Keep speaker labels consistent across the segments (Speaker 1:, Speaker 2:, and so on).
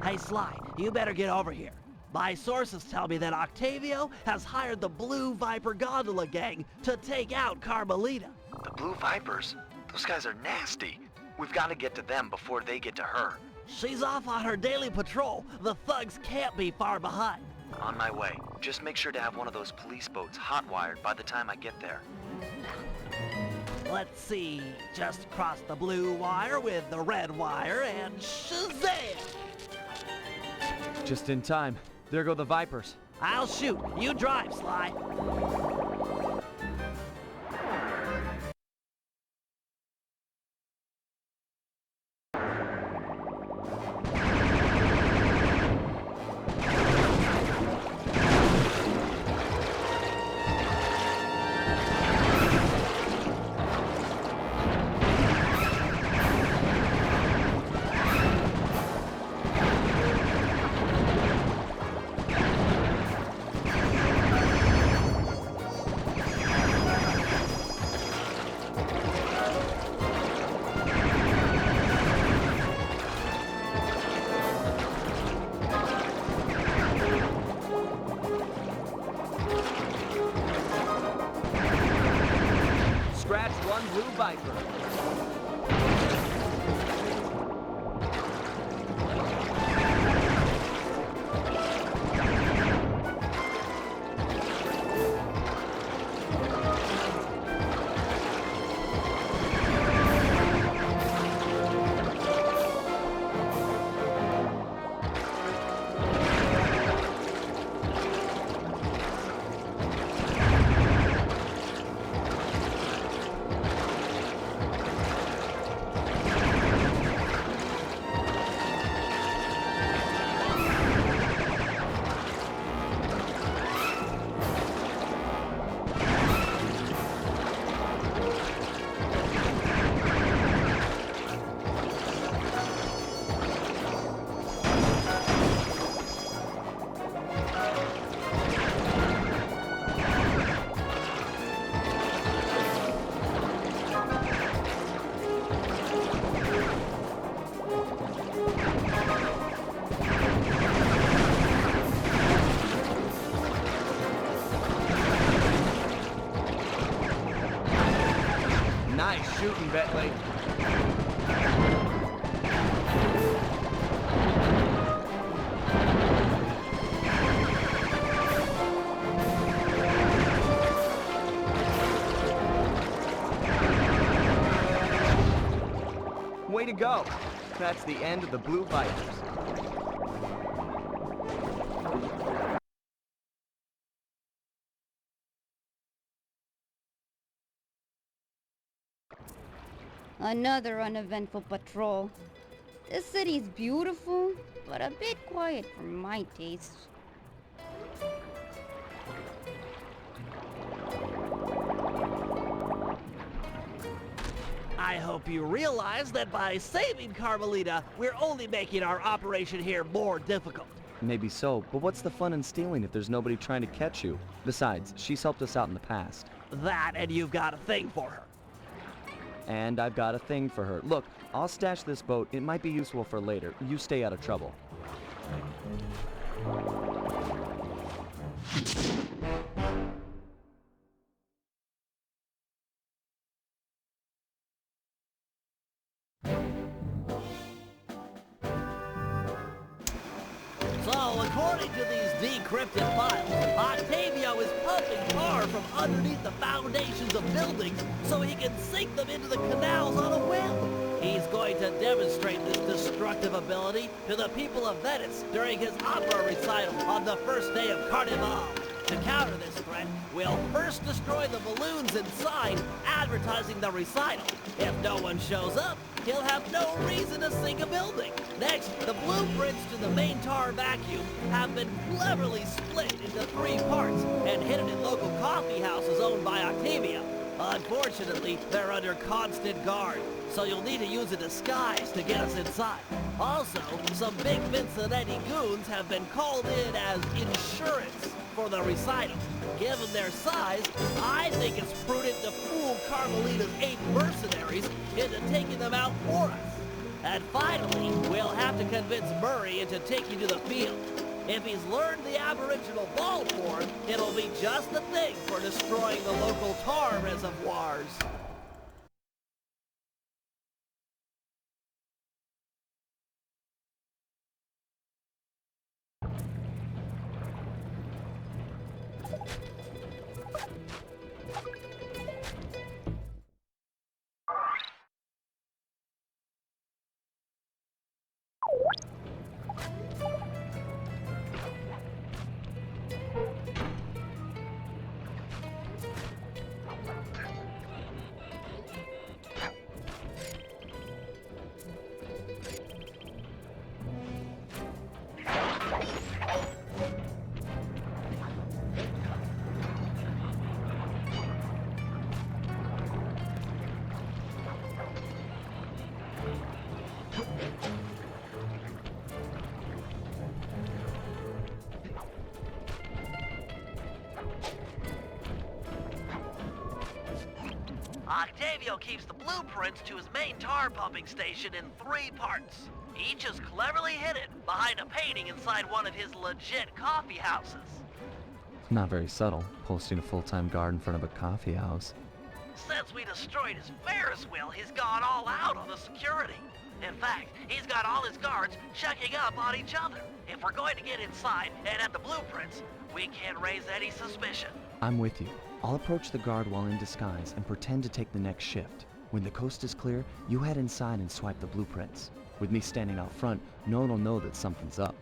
Speaker 1: Hey Sly, you better get over here. My sources tell me that Octavio has hired the Blue Viper Gondola gang to take out Carmelita.
Speaker 2: The Blue Vipers? Those guys are nasty. We've got to get to them before they get to her.
Speaker 1: She's off on her daily patrol. The thugs can't be far behind.
Speaker 2: On my way. Just make sure to have one of those police boats hot-wired by the time I get there.
Speaker 1: Let's see, just cross the blue wire with the red wire and shazam!
Speaker 3: Just in time. There go the Vipers.
Speaker 1: I'll shoot. You drive, Sly.
Speaker 3: Scratch one Blue Viper. Nice shooting, Bentley. Way to go. That's the end of the Blue Vipers.
Speaker 4: Another uneventful patrol. This city's beautiful, but a bit quiet for my taste.
Speaker 1: I hope you realize that by saving Carmelita, we're only making our operation here more difficult.
Speaker 3: Maybe so, but what's the fun in stealing if there's nobody trying to catch you? Besides, she's helped us out in the past.
Speaker 1: That, and you've got a thing for her.
Speaker 3: And I've got a thing for her. Look, I'll stash this boat. It might be useful for later. You stay out of trouble.
Speaker 1: So, according to these decrypted files, Octavio is pumping tar from underneath the foundations of buildings so he can sink them into the canals on a whim. He's going to demonstrate this destructive ability to the people of Venice during his opera recital on the first day of Carnival. To counter this threat, it, we'll first destroy the balloons inside, advertising the recital. If no one shows up, he'll have no reason to sink a building. Next, the blueprints to the main tar vacuum have been cleverly split into 3 parts and hidden in local coffee houses owned by Octavia. Unfortunately, they're under constant guard, so you'll need to use a disguise to get us inside. Also, some big Vincenetti goons have been called in as insurance for the recital. Given their size, I think it's prudent to fool Carmelita's 8 mercenaries into taking them out for us. And finally, we'll have to convince Murray into taking to the field. If he's learned the aboriginal ball form, it'll be just the thing for destroying the local tar reservoirs. Octavio keeps the blueprints to his main tar pumping station in 3 parts. Each is cleverly hidden behind a painting inside one of his legit coffee houses.
Speaker 3: Not very subtle, posting a full-time guard in front of a coffee house.
Speaker 1: Since we destroyed his Ferris wheel, he's gone all out on the security. In fact, he's got all his guards checking up on each other. If we're going to get inside and at the blueprints, we can't raise any suspicion.
Speaker 3: I'm with you. I'll approach the guard while in disguise and pretend to take the next shift. When the coast is clear, you head inside and swipe the blueprints. With me standing out front, no one will know that something's up.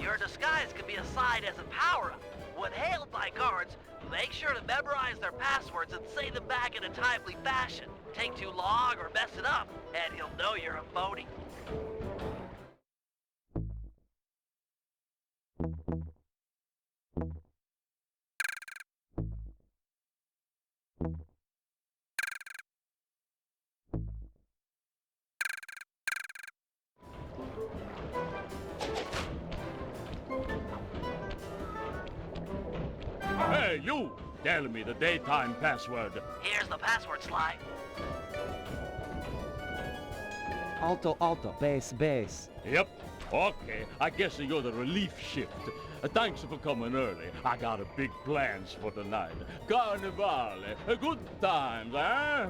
Speaker 1: Your disguise can be a side as a power-up. When hailed by guards, make sure to memorize their passwords and say them back in a timely fashion. Take too long or mess it up, and he'll know you're a phony.
Speaker 5: Hey, you! Tell me the daytime password.
Speaker 1: Here's the password slide.
Speaker 3: Alto, alto, base, base.
Speaker 5: Yep. Okay, I guess you're the relief shift. Thanks for coming early. I got a big plans for tonight. Carnivale, good times, eh?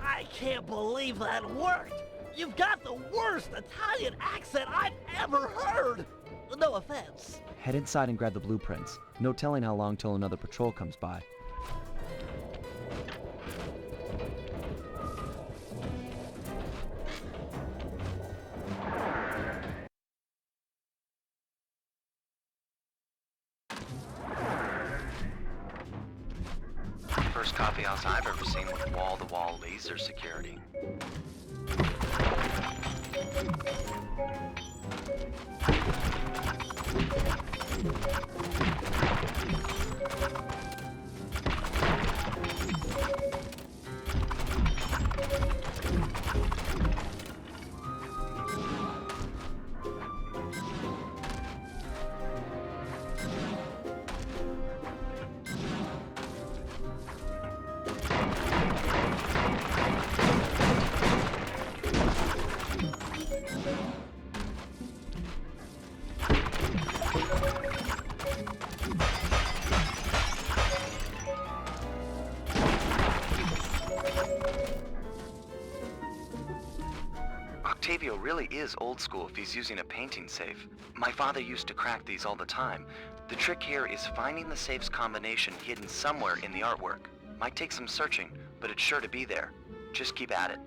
Speaker 1: I can't believe that worked! You've got the worst Italian accent I've ever heard! No offense.
Speaker 3: Head inside and grab the blueprints. No telling how long till another patrol comes by.
Speaker 2: First coffee house I've ever seen with wall-to-wall laser security. Octavio really is old school if he's using a painting safe. My father used to crack these all the time. The trick here is finding the safe's combination hidden somewhere in the artwork. Might take some searching, but it's sure to be there. Just keep at it.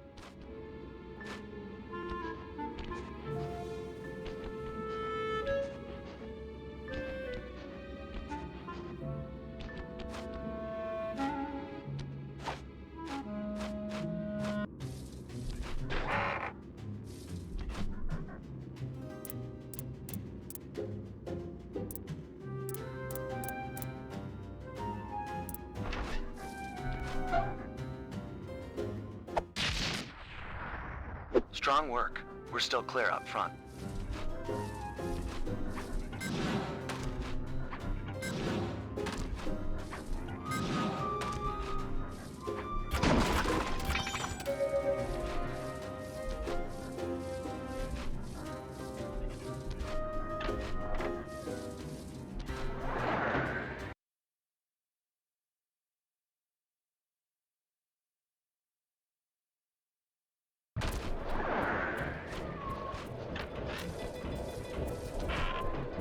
Speaker 2: Strong work. We're still clear up front.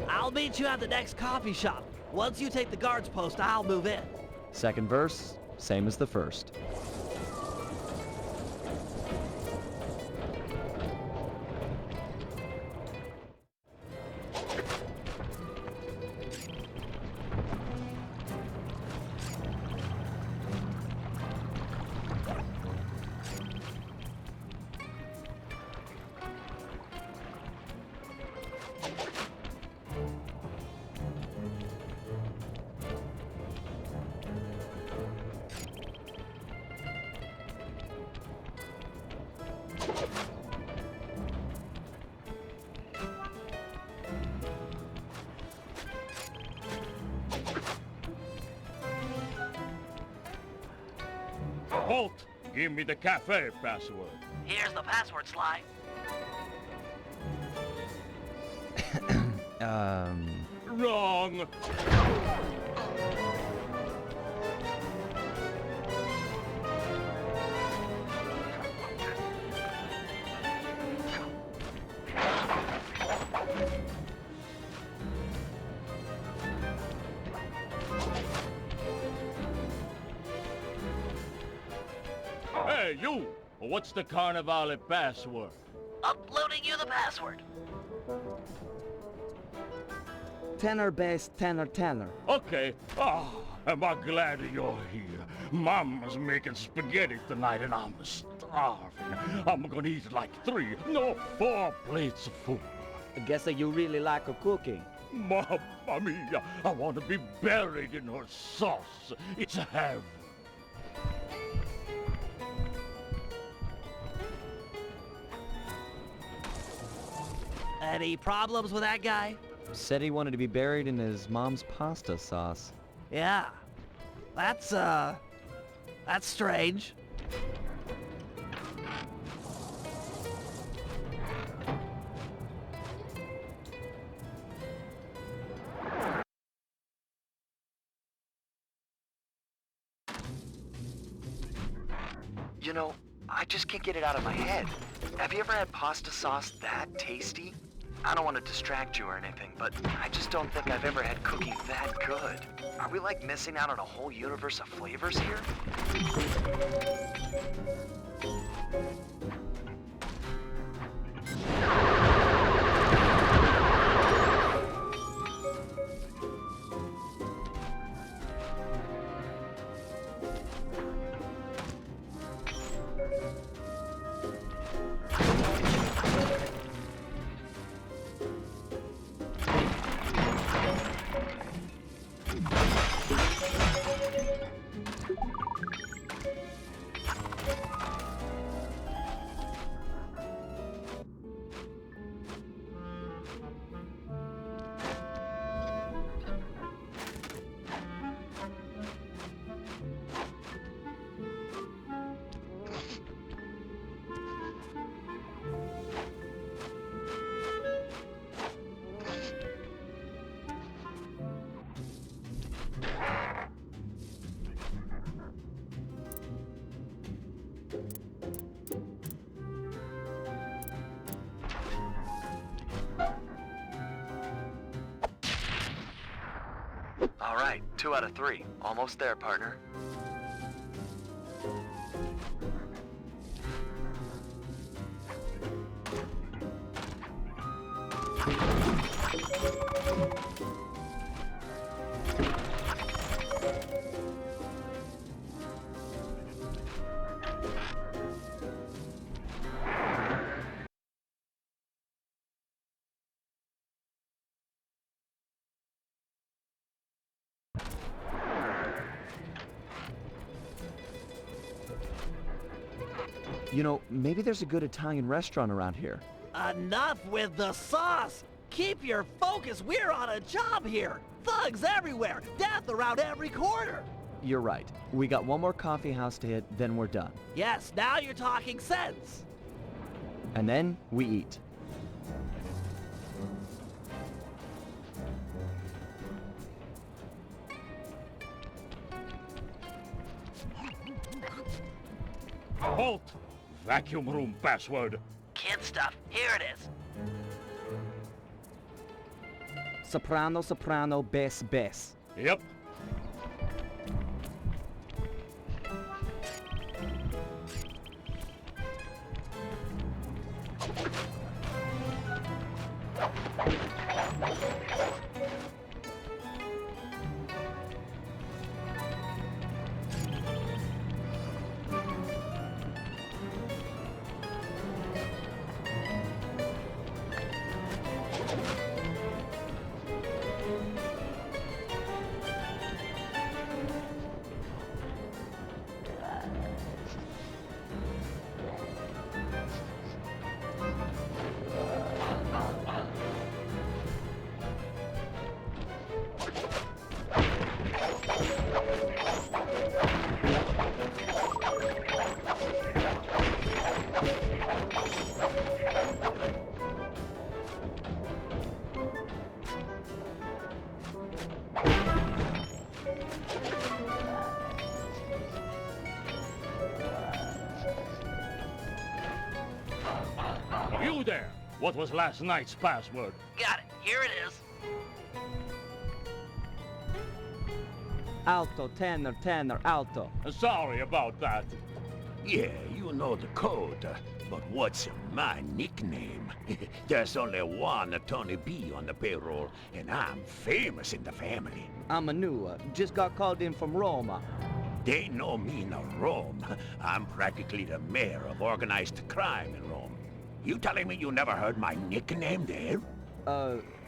Speaker 1: I'll meet you at the next coffee shop. Once you take the guard's post, I'll move in.
Speaker 3: Second verse, same as the first.
Speaker 5: Halt! Give me the cafe password.
Speaker 1: Here's the password slide.
Speaker 5: Wrong! Hey, you! What's the Carnivale password?
Speaker 1: Uploading you the password.
Speaker 3: Tenor bass, tenor, tenor.
Speaker 5: Okay. Am I glad you're here. Mama's making spaghetti tonight and I'm starving. I'm gonna eat like 4 plates of food.
Speaker 6: I guess that you really like her cooking.
Speaker 5: Mamma mia, I want to be buried in her sauce. It's heaven.
Speaker 1: Any problems with that guy?
Speaker 3: Said he wanted to be buried in his mom's pasta sauce.
Speaker 1: Yeah. That's strange.
Speaker 2: You know, I just can't get it out of my head. Have you ever had pasta sauce that tasty? I don't want to distract you or anything, but I just don't think I've ever had cooking that good. Are we like missing out on a whole universe of flavors here? All right, 2 out of 3. Almost there, partner.
Speaker 3: You know, maybe there's a good Italian restaurant around here.
Speaker 1: Enough with the sauce! Keep your focus, we're on a job here! Thugs everywhere, death around every corner!
Speaker 3: You're right. We got one more coffee house to hit, then we're done.
Speaker 1: Yes, now you're talking sense!
Speaker 3: And then we eat.
Speaker 5: Halt! Vacuum room password.
Speaker 1: Kid stuff, here it is.
Speaker 6: Soprano, soprano, bass, bass.
Speaker 5: Yep. You there! What was last night's password?
Speaker 1: Got it, here it is.
Speaker 6: Alto, tenor, tenor, alto.
Speaker 5: Sorry about that.
Speaker 7: Yeah, you know the code, but what's my nickname? There's only one Tony B on the payroll, and I'm famous in the family.
Speaker 6: I'm a new, just got called in from Roma.
Speaker 7: They know me in Rome. I'm practically the mayor of organized crime in Rome. You telling me you never heard my nickname there?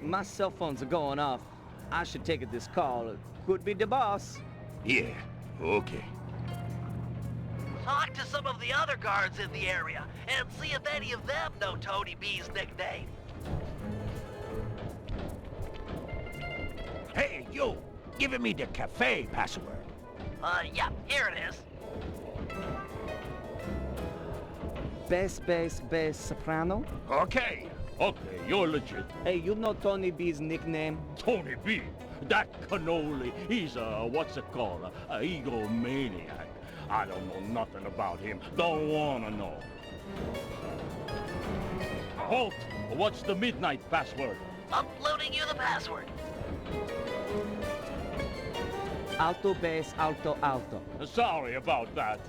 Speaker 6: My cell phones are going off. I should take this call. Could be the boss.
Speaker 7: Yeah, okay.
Speaker 1: Talk to some of the other guards in the area and see if any of them know Tony B's nickname.
Speaker 7: Hey, you! Giving me the cafe password.
Speaker 1: Yeah, here it is.
Speaker 6: Bass, bass, bass, soprano.
Speaker 7: Okay.
Speaker 5: Okay, you're legit.
Speaker 6: Hey, you know Tony B's nickname?
Speaker 5: Tony B. That cannoli, he's a, what's it called, a egomaniac. I don't know nothing about him. Don't wanna know. Halt! What's the midnight password?
Speaker 1: Uploading you the password.
Speaker 6: Alto, bass, alto, alto.
Speaker 5: Sorry about that.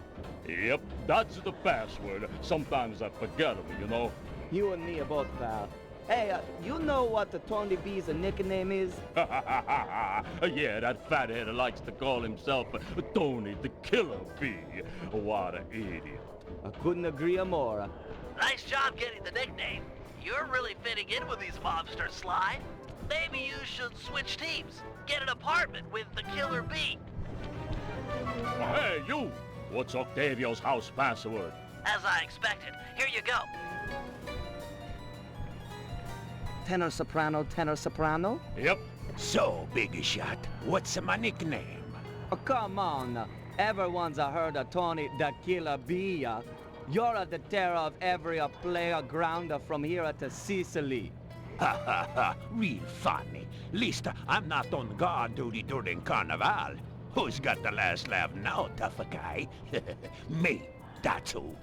Speaker 5: Yep, that's the password. Sometimes I forget them, you know.
Speaker 6: You and me are both, pal. Hey, you know what the Tony B's nickname is?
Speaker 5: Yeah, that fathead likes to call himself Tony the Killer Bee. What an idiot.
Speaker 6: I couldn't agree more.
Speaker 1: Nice job getting the nickname. You're really fitting in with these mobsters, Sly. Maybe you should switch teams. Get an apartment with the Killer Bee.
Speaker 5: Hey, you! What's Octavio's house password?
Speaker 1: As I expected. Here you go.
Speaker 6: Tenor, soprano, tenor, soprano?
Speaker 5: Yep.
Speaker 7: So, Big Shot, what's my nickname?
Speaker 6: Oh, come on. Everyone's heard of Tony the Killer Bee. You're the terror of every player ground from here to Sicily.
Speaker 7: Ha ha ha, real funny. Least I'm not on guard duty during Carnival. Who's got the last laugh now, tough guy? Me, that's who.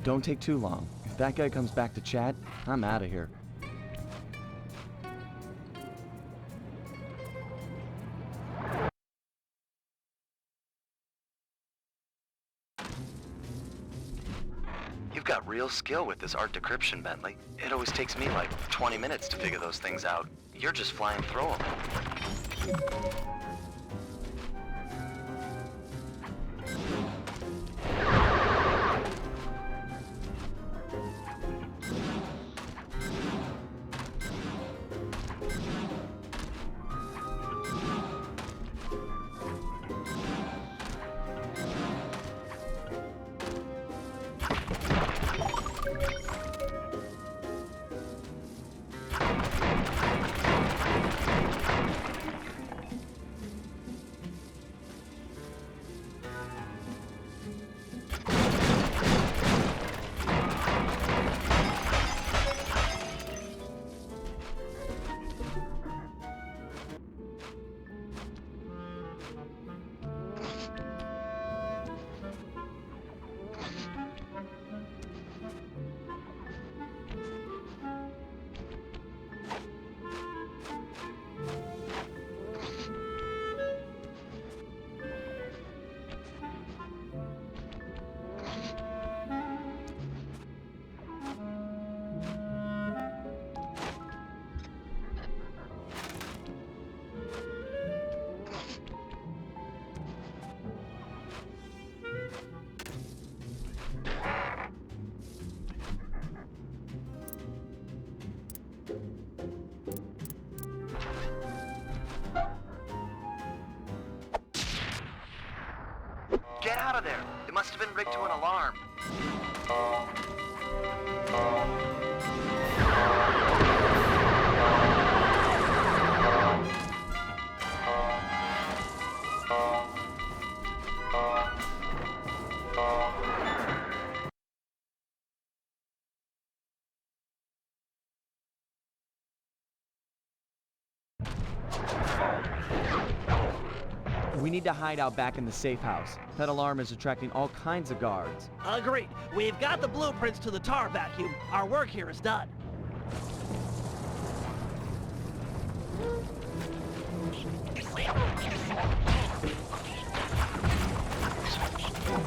Speaker 3: Don't take too long. If that guy comes back to chat, I'm out of here.
Speaker 2: You've got real skill with this art decryption, Bentley. It always takes me like 20 minutes to figure those things out. You're just flying through them. Must have been rigged to an alarm.
Speaker 3: We need to hide out back in the safe house. That alarm is attracting all kinds of guards.
Speaker 1: Agreed. We've got the blueprints to the tar vacuum. Our work here is done.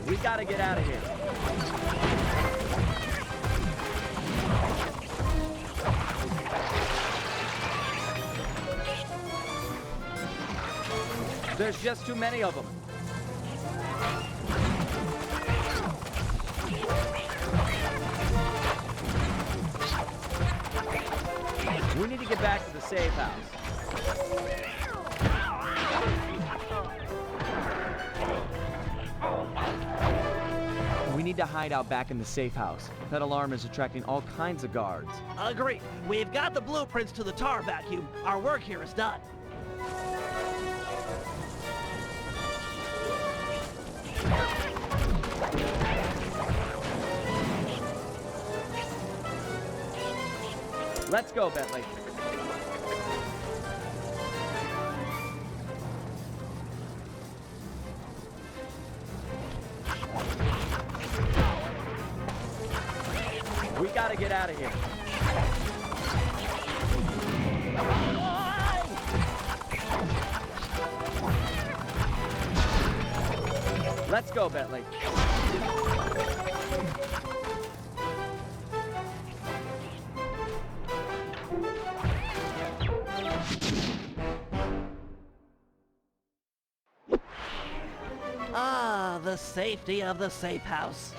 Speaker 6: We gotta get out of here. There's just too many of them. We need to get back to the safe house.
Speaker 3: We need to hide out back in the safe house. That alarm is attracting all kinds of guards.
Speaker 1: Agreed. We've got the blueprints to the tar vacuum. Our work here is done.
Speaker 6: Let's go, Bentley. We gotta get out of here. Let's go, Bentley.
Speaker 1: Ah, the safety of the safe house.